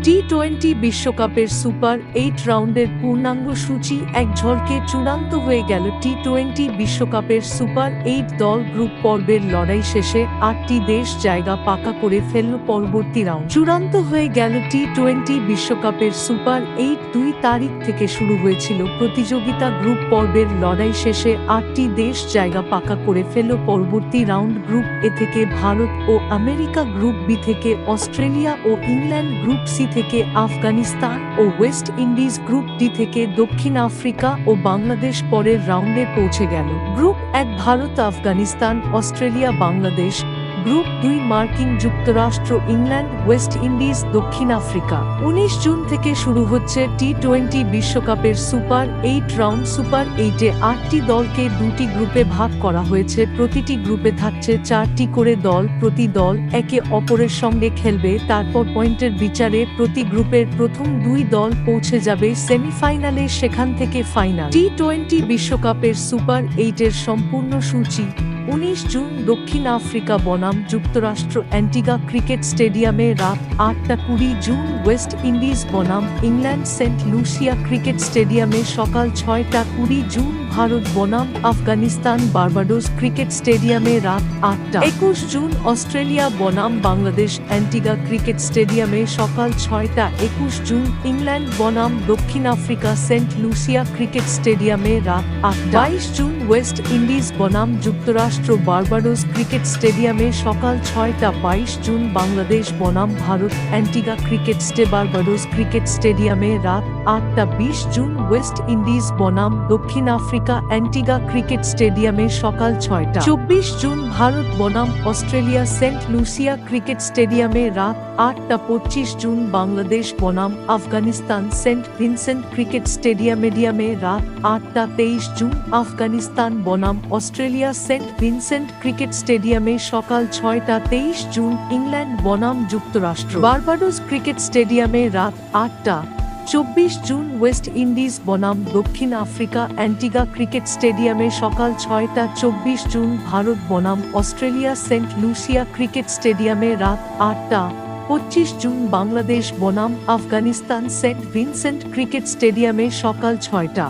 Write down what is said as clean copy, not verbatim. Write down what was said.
টি-20 বিশ্বকাপের সুপার 8 রাউন্ডের পূর্ণাঙ্গ সূচি এক ঝলকে চূড়ান্ত হয়ে গেল। টি-20 বিশ্বকাপের সুপার 8 দল গ্রুপ পর্বের লড়াই শেষে 8টি দেশ জায়গা পাকা করে ফেলল পরবর্তী রাউন্ড। চূড়ান্ত হয়ে গেল টি-20 বিশ্বকাপের সুপার 8। 2 তারিখ থেকে শুরু হয়েছিল প্রতিযোগিতা। গ্রুপ পর্বের লড়াই শেষে 8টি দেশ জায়গা পাকা করে ফেলল পরবর্তী রাউন্ড। গ্রুপ এ থেকে ভারত ও আমেরিকা, গ্রুপ বি থেকে অস্ট্রেলিয়া ও ইংল্যান্ড, গ্রুপ সি থেকে আফগানিস্তান ও ওয়েস্ট ইন্ডিজ, গ্রুপ ডি থেকে দক্ষিণ আফ্রিকা ও বাংলাদেশ পরের রাউন্ডে পৌঁছে গেল। Group 1 Bharat, Afghanistan, Australia, Bangladesh. Group 2 মার্কিন যুক্তরাষ্ট্র, ইংল্যান্ড, ওয়েস্ট ইন্ডিজ, দক্ষিণ আফ্রিকা। 19 জুন থেকে শুরু হচ্ছে টি-20 বিশ্বকাপের সুপার 8 রাউন্ড। সুপার 8-এ 8টি দলকে 2টি গ্রুপে ভাগ করা হয়েছে। প্রতিটি গ্রুপে থাকছে 4টি করে দল। প্রতি দল একে অপরের সঙ্গে খেলবে। তারপর পয়েন্টের বিচারে প্রতি গ্রুপের প্রথম 2 দল পৌঁছে যাবে সেমিফাইনালে, সেখান থেকে ফাইনাল। টি-20 বিশ্বকাপের সুপার 8-এর সম্পূর্ণ সূচি। 19 জুন দক্ষিণ আফ্রিকা বনাম যুক্তরাষ্ট্র অ্যান্টিগা ক্রিকেট স্টেডিয়ামে রাত 8টা। 20 জুন ওয়েস্ট ইন্ডিজ বনাম ইংল্যান্ড সেন্ট লুসিয়া ক্রিকেট স্টেডিয়ামে সকাল 6টা। 20 জুন ভারত বনাম আফগানিস্তান বার্বাডোস ক্রিকেট স্টেডিয়ামে রাত 8টা। 21 জুন অস্ট্রেলিয়া বনাম বাংলাদেশ অ্যান্টিগা ক্রিকেট স্টেডিয়ামে সকাল 6টা। 21 জুন ইংল্যান্ড বনাম দক্ষিণ আফ্রিকা সেন্ট লুসিয়া ক্রিকেট স্টেডিয়ামে রাত 8টা। 22 জুন ওয়েস্ট ইন্ডিজ বনাম যুক্তরাষ্ট্র বার্বাডোস ক্রিকেট স্টেডিয়ামে সকাল 6টা। 22 জুন বাংলাদেশ বনাম Bharat Antigua cricket Barbados cricket স্টেডিয়ামে রাত 8টা। 20 জুন ওয়েস্ট ইন্ডিজ বনাম দক্ষিণ আফ্রিকা অ্যান্টিগা ক্রিকেট স্টেডিয়ামে সকাল 6টা। 24 জুন ভারত বনাম অস্ট্রেলিয়া সেন্ট লুসিয়া ক্রিকেট স্টেডিয়ামে রাত 8টা। 25 জুন বাংলাদেশ বনাম আফগানিস্তান সেন্ট ভিনসেন্ট ক্রিকেট স্টেডিয়ামে রাত 8টা। 23 জুন আফগানিস্তান বনাম অস্ট্রেলিয়া সেন্ট ভিনসেন্ট ক্রিকেট স্টেডিয়ামে সকাল 6টা। 23 জুন ইংল্যান্ড বনাম যুক্তরাষ্ট্র বার্বাডোস ক্রিকেট স্টেডিয়ামে রাত 8টা। 24 জুন ওয়েস্ট ইন্ডিজ বনাম দক্ষিণ আফ্রিকা অ্যান্টিগা ক্রিকেট স্টেডিয়ামে সকাল 6টা। 24 জুন ভারত বনাম অস্ট্রেলিয়া সেন্ট লুসিয়া ক্রিকেট স্টেডিয়ামে রাত 8টা। 25 জুন বাংলাদেশ বনাম আফগানিস্তান সেন্ট ভিনসেন্ট ক্রিকেট স্টেডিয়ামে সকাল 6টা।